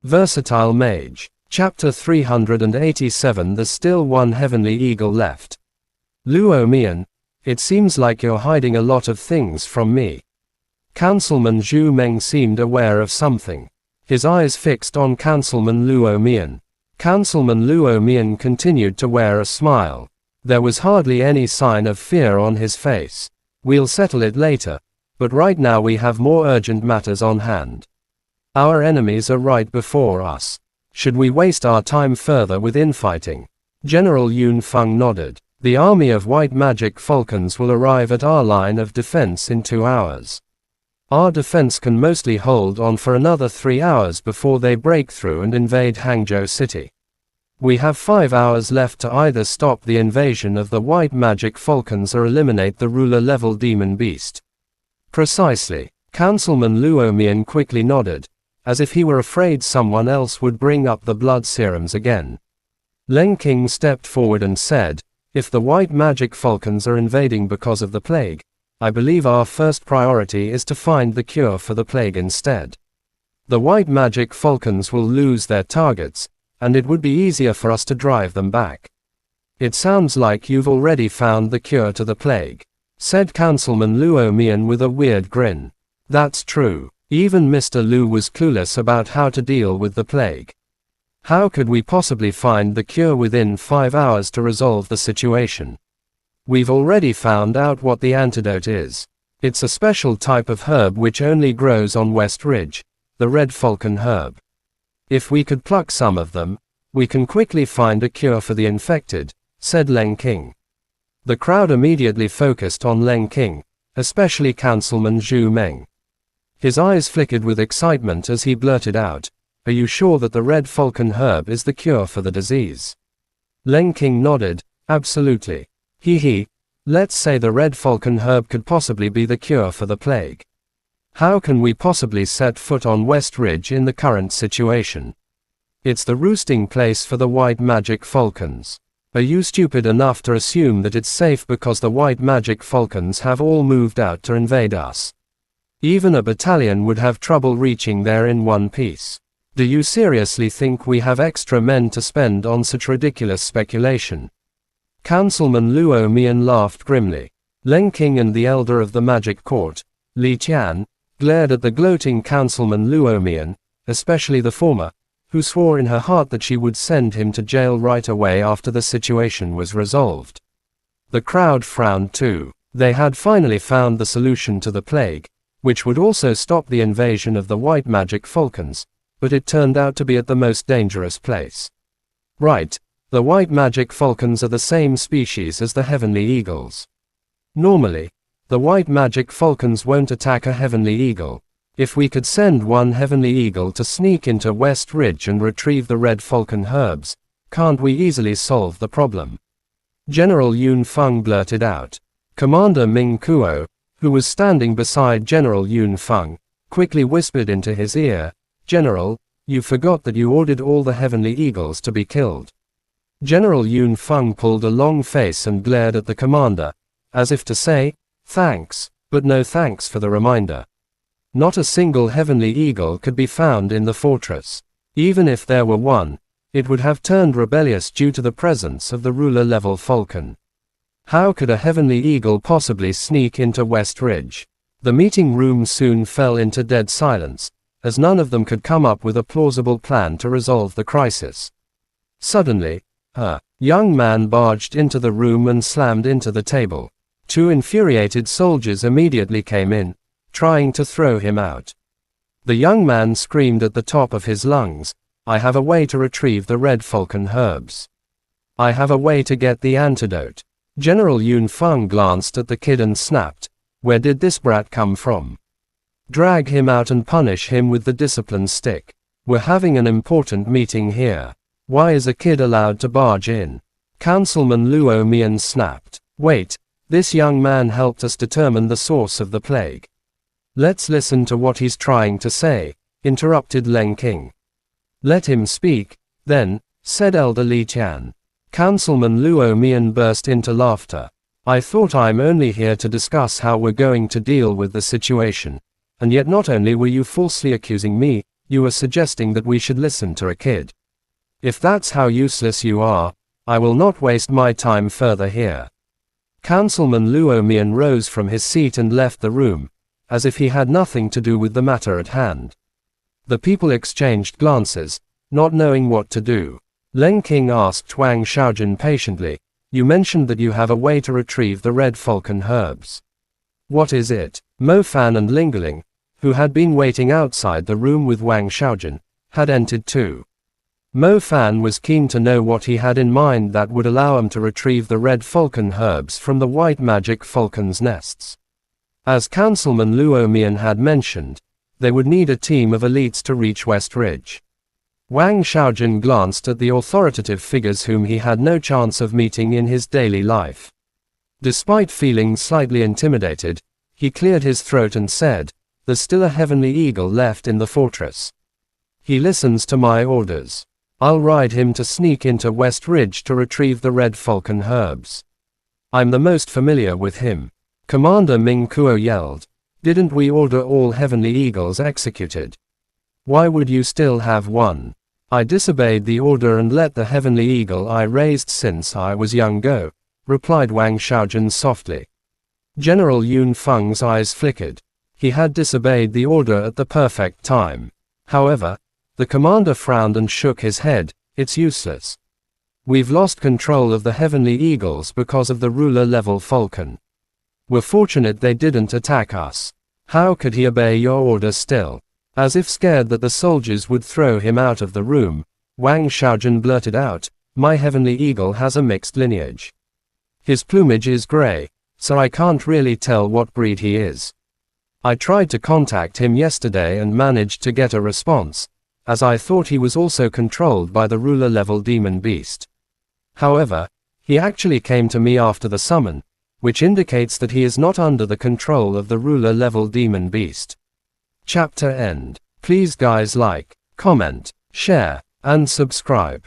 Versatile Mage. Chapter 387. There's still one heavenly eagle left. Luo Mian, it seems like you're hiding a lot of things from me. Councilman Zhu Meng seemed aware of something. His eyes fixed on Councilman Luo Mian. Councilman Luo Mian continued to wear a smile. There was hardly any sign of fear on his face. We'll settle it later, but right now we have more urgent matters on hand. Our enemies are right before us. Should we waste our time further with infighting? General Yun Feng nodded. The army of white magic falcons will arrive at our line of defense in 2 hours. Our defense can mostly hold on for another 3 hours before they break through and invade Hangzhou City. We have 5 hours left to either stop the invasion of the white magic falcons or eliminate the ruler-level demon beast. Precisely. Councilman Luo Mian quickly nodded, as if he were afraid someone else would bring up the blood serums again. Leng King stepped forward and said, if the white magic falcons are invading because of the plague, I believe our first priority is to find the cure for the plague instead. The white magic falcons will lose their targets, and it would be easier for us to drive them back. It sounds like you've already found the cure to the plague, said Councilman Luo Mian with a weird grin. That's true. Even Mr. Lu was clueless about how to deal with the plague. How could we possibly find the cure within 5 hours to resolve the situation? We've already found out what the antidote is. It's a special type of herb which only grows on West Ridge, the red falcon herb. If we could pluck some of them, we can quickly find a cure for the infected, said Leng King. The crowd immediately focused on Leng King, especially Councilman Zhu Meng. His eyes flickered with excitement as he blurted out, are you sure that the red falcon herb is the cure for the disease? Leng King nodded, absolutely. He. Let's say the red falcon herb could possibly be the cure for the plague. How can we possibly set foot on West Ridge in the current situation? It's the roosting place for the white magic falcons. Are you stupid enough to assume that it's safe because the white magic falcons have all moved out to invade us? Even a battalion would have trouble reaching there in one piece. Do you seriously think we have extra men to spend on such ridiculous speculation? Councilman Luo Mian laughed grimly. Leng King and the elder of the magic court, Li Qian, glared at the gloating Councilman Luo Mian, especially the former, who swore in her heart that she would send him to jail right away after the situation was resolved. The crowd frowned too. They had finally found the solution to the plague, which would also stop the invasion of the white magic falcons, but it turned out to be at the most dangerous place. Right, the white magic falcons are the same species as the heavenly eagles. Normally, the white magic falcons won't attack a heavenly eagle. If we could send one heavenly eagle to sneak into West Ridge and retrieve the red falcon herbs, can't we easily solve the problem? General Yun Feng blurted out. Commander Ming Kuo, who was standing beside General Yun Feng, quickly whispered into his ear, General, you forgot that you ordered all the heavenly eagles to be killed. General Yun Feng pulled a long face and glared at the commander, as if to say, thanks, but no thanks for the reminder. Not a single heavenly eagle could be found in the fortress. Even if there were one, it would have turned rebellious due to the presence of the ruler-level falcon. How could a heavenly eagle possibly sneak into West Ridge? The meeting room soon fell into dead silence, as none of them could come up with a plausible plan to resolve the crisis. Suddenly, a young man barged into the room and slammed into the table. 2 infuriated soldiers immediately came in, trying to throw him out. The young man screamed at the top of his lungs, I have a way to retrieve the red falcon herbs. I have a way to get the antidote. General Yun Feng glanced at the kid and snapped, where did this brat come from? Drag him out and punish him with the discipline stick. We're having an important meeting here. Why is a kid allowed to barge in? Councilman Luo Mian snapped. Wait, this young man helped us determine the source of the plague. Let's listen to what he's trying to say, interrupted Leng King. Let him speak, then, said Elder Li Qian. Councilman Luo Mian burst into laughter. I thought I'm only here to discuss how we're going to deal with the situation. And yet not only were you falsely accusing me, you are suggesting that we should listen to a kid. If that's how useless you are, I will not waste my time further here. Councilman Luo Mian rose from his seat and left the room, as if he had nothing to do with the matter at hand. The people exchanged glances, not knowing what to do. Leng King asked Wang Xiaojun patiently, "You mentioned that you have a way to retrieve the red falcon herbs. What is it?" Mo Fan and Lingerling, who had been waiting outside the room with Wang Xiaojun, had entered too. Mo Fan was keen to know what he had in mind that would allow him to retrieve the red falcon herbs from the white magic falcon's nests. As Councilman Luo Mian had mentioned, they would need a team of elites to reach West Ridge. Wang Xiaojun glanced at the authoritative figures whom he had no chance of meeting in his daily life. Despite feeling slightly intimidated, he cleared his throat and said, "There's still a heavenly eagle left in the fortress. He listens to my orders. I'll ride him to sneak into West Ridge to retrieve the red falcon herbs. I'm the most familiar with him." Commander Ming Kuo yelled, "Didn't we order all heavenly eagles executed? Why would you still have one?" "I disobeyed the order and let the heavenly eagle I raised since I was young go," replied Wang Xiaojun softly. General Yun Feng's eyes flickered. He had disobeyed the order at the perfect time. However, the commander frowned and shook his head. "It's useless. We've lost control of the heavenly eagles because of the ruler-level falcon. We're fortunate they didn't attack us." How could he obey your order still? As if scared that the soldiers would throw him out of the room, Wang Xiaojun blurted out, "My heavenly eagle has a mixed lineage. His plumage is gray, so I can't really tell what breed he is. I tried to contact him yesterday and managed to get a response, as I thought he was also controlled by the ruler-level demon beast. However, he actually came to me after the summon, which indicates that he is not under the control of the ruler-level demon beast." Chapter end. Please guys like, comment, share, and subscribe.